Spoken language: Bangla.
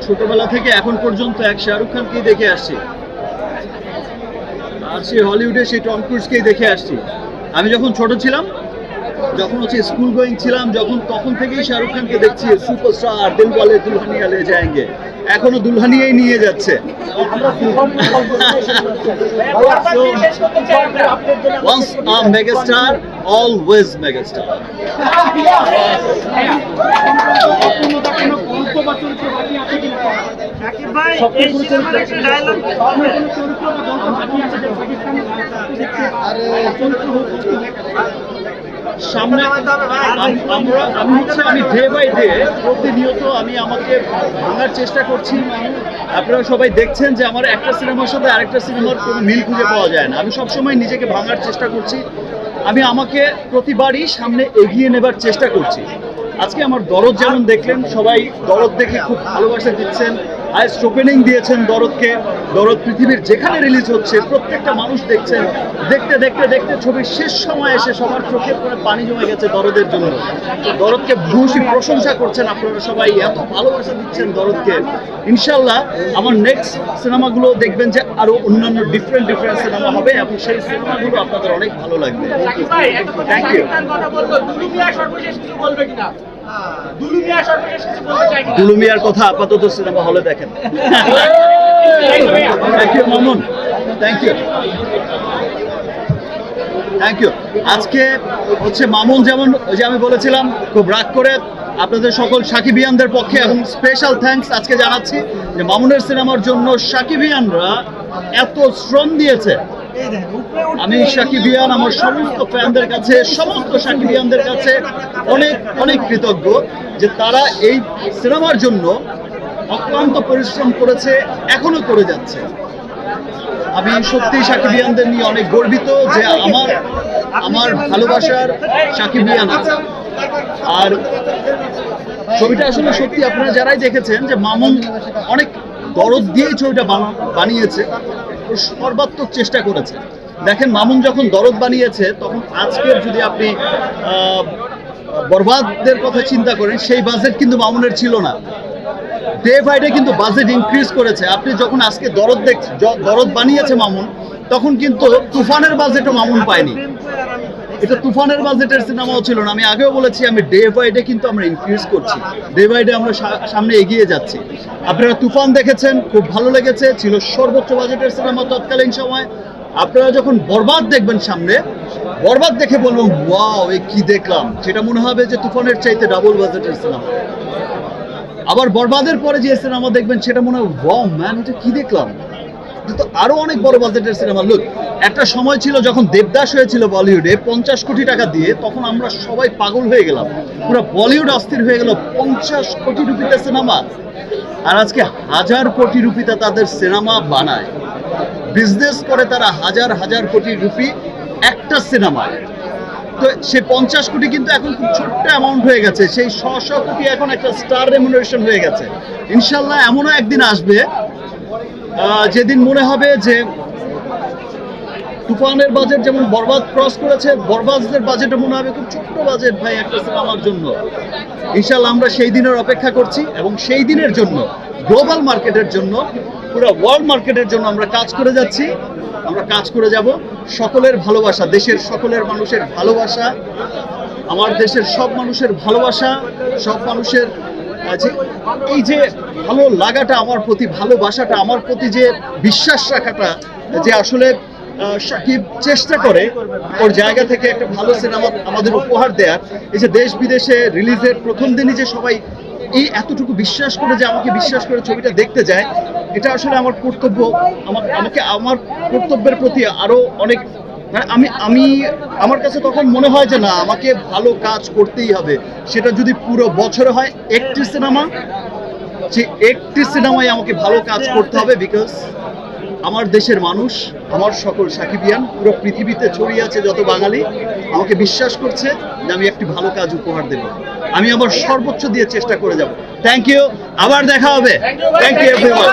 ছোটবেলা থেকে এখন পর্যন্ত এক শাহরুখ খানকেই দেখে আসছি, আর সেই হলিউডে সেই টম ক্রুজকেই দেখে আসছি। আমি যখন ছোট ছিলাম, যখন হচ্ছে স্কুল গোয়িং ছিলাম, তখন থেকেই শাহরুখ খানকে দেখছি সুপারস্টার, দিল বলে দুলহানিয়া লে যায়েঙ্গে, এখনো দুলহানিয়াই নিয়ে যাচ্ছে। Once a megastar, always megastar. সামনে আমি ডে বাই ডে প্রতিনিয়ত আমি আমাকে ভাঙার চেষ্টা করছি। আপনারা সবাই দেখছেন যে আমার একটা সিনেমার সাথে আরেকটা সিনেমার কোনো মিল খুঁজে পাওয়া যায় না। আমি সবসময় নিজেকে ভাঙার চেষ্টা করছি, আমি আমাকে প্রতিবারই সামনে এগিয়ে নেবার চেষ্টা করছি। আজকে আমার দরদ যেমন দেখলেন, সবাই দরদ দেখে খুব ভালোবাসা দিচ্ছেন, হাইস্ট ওপেনিং দিয়েছেন দরদকে। দরদ পৃথিবীর যেখানে রিলিজ হচ্ছে প্রত্যেকটা মানুষ দেখছেন। দেখতে দেখতে দেখতে ছবির শেষ সময় এসে সবার চোখের পরে পানি জমে গেছে দরদের জন্য। দরদকে ভূয়সী প্রশংসা করছেন আপনারা সবাই, এত ভালোবাসা দিচ্ছেন দরদকে। ইনশাল্লাহ আমার নেক্সট সিনেমাগুলো দেখবেন যে আরো অন্যান্য ডিফারেন্ট সিনেমা হবে এবং সেই সিনেমাগুলো আপনাদের অনেক ভালো লাগবে। Thank you. দুলু মিয়ার কথা আপাতত সিনেমা হলে দেখেন। Thank you Mamun, thank you, thank you. আজকে হচ্ছে মামুন, যেমন ওই যে আমি বলেছিলাম, খুব রাগ করে আপনাদের সকল সাকিবিয়ানদের পক্ষে এবং স্পেশাল থ্যাঙ্কস আজকে জানাচ্ছি যে মামুনের সিনেমার জন্য সাকিবিয়ানরা এত শ্রম দিয়েছে। আমি সাকিবিয়ান আমার সমস্ত ফ্যানদের কাছে, সমস্ত সাকিবিয়ানদের কাছে অনেক অনেক কৃতজ্ঞ যে তারা এই সিনেমার জন্য অক্লান্ত পরিশ্রম করেছে, এখনো করে যাচ্ছে। আমি সত্যি সাকিবিয়ানদের নিয়ে অনেক গর্বিত যে আমার ভালোবাসার সাকিবিয়ান আছে। আর ছবিটা আসলে সত্যি আপনারা যারাই দেখেছেন যে মামুন অনেক দরদ দিয়ে ছবিটা বানিয়েছে, সর্বাত্মক চেষ্টা করেছে। দেখেন মামুন যখন দরদ বানিয়েছে, তখন আজকের যদি আপনি বরবাদের কথা চিন্তা করেন, সেই বাজেট কিন্তু মামুনের ছিল না। ডে বাই ডে কিন্তু বাজেট ইনক্রিজ করেছে। আপনি যখন আজকে দরদ বানিয়েছে মামুন, তখন কিন্তু তুফানের বাজেটও মামুন পায়নি। এটা তুফানের বাজেটের সিনেমাও ছিল না। আমি আগেও বলেছি, আমি ডে বাই ডে কিন্তু আমরা ইনক্রিজ করছি, ডে বাই ডে আমরা সামনে এগিয়ে যাচ্ছি। আপনারা তুফান দেখেছেন, খুব ভালো লেগেছে, ছিল সর্বোচ্চ বাজেটের সিনেমা তৎকালীন সময়। আপনারা যখন বরবাদ দেখবেন সামনে, বরবাদ দেখে বলবেন ওয়াও এ কি দেখলাম, সেটা মনে হবে যে তুফানের চাইতে ডাবল বাজেটের সিনেমা। আবার বরবাদের পরে যে সিনেমা দেখবেন সেটা মনে হয় ওয়াও ম্যান, এটা কি দেখলাম, এটা তো আরো অনেক বড় বাজেটের সিনেমা। লুক, একটা সময় ছিল যখন দেবদাস হয়েছিল বলিউডে 50 কোটি টাকা দিয়ে, তখন আমরা সবাই পাগল হয়ে গেলাম, পুরো বলিউড অস্থির হয়ে গেল। 50 কোটি রুপিতে সিনেমা, আর আজকে 1000 কোটি রুপিতে তাদের সিনেমা বানায়, বিজনেস করে তারা হাজার কোটি রুপি একটা সিনেমায়। তো সে 50 কোটি কিন্তু এখন খুব ছোট্ট অ্যামাউন্ট হয়ে গেছে, সেই 100 কোটি এখন একটা স্টার রেমুনারেশন হয়ে গেছে। ইনশাল্লাহ এমনও একদিন আসবে যেদিন মনে হবে যে তুফানের বাজেট যেমন বরবাদ ক্রস করেছে, বরবাদের বাজেটও মনে হবে খুব ছোট্ট বাজেট ভাই একটা সিনেমার জন্য। ইনশাল্লাহ আমরা সেই দিনের অপেক্ষা করছি এবং সেই দিনের জন্য গ্লোবাল মার্কেটের জন্য, পুরো ওয়ার্ল্ড মার্কেটের জন্য আমরা কাজ করে যাচ্ছি, আমরা কাজ করে যাব। সকলের ভালোবাসা, দেশের সকলের মানুষের ভালোবাসা, আমার দেশের সব মানুষের ভালোবাসা, সব মানুষের এই যে ভালো লাগাটা আমার প্রতি, ভালোবাসাটা আমার প্রতি, যে বিশ্বাস রাখাটা, যে আসলে সাকিব চেষ্টা করে ওর জায়গা থেকে একটা ভালো সিনেমা আমাদের উপহার দেওয়ার। এই যে দেশ বিদেশে রিলিজের প্রথম দিনই যে সবাই এই এতটুকু বিশ্বাস করে, যে আমাকে বিশ্বাস করে ছবিটা দেখতে যায়, এটা আসলে আমার কর্তব্য। আমাকে আমার কর্তব্যের প্রতি আরো অনেক, আমি আমার কাছে তখন মনে হয় যে না, আমাকে ভালো কাজ করতেই হবে। সেটা যদি পুরো বছরে হয় একটি সিনেমা, যে একটি সিনেমায় আমাকে ভালো কাজ করতে হবে। বিকজ আমার দেশের মানুষ, আমার সকল সাকিবিয়ান পুরো পৃথিবীতে ছড়িয়ে আছে যত বাঙালি, আমাকে বিশ্বাস করছে যে আমি একটি ভালো কাজ উপহার দেব। আমি আমার সর্বোচ্চ দিয়ে চেষ্টা করে যাব। থ্যাংক ইউ, আবার দেখা হবে। Thank you everyone.